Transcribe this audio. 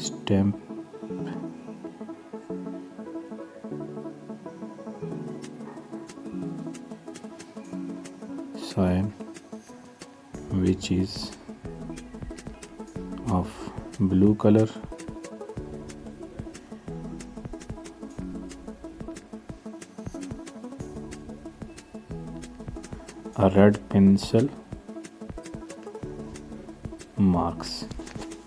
stamp sign which is of blue color a red pencil marks۔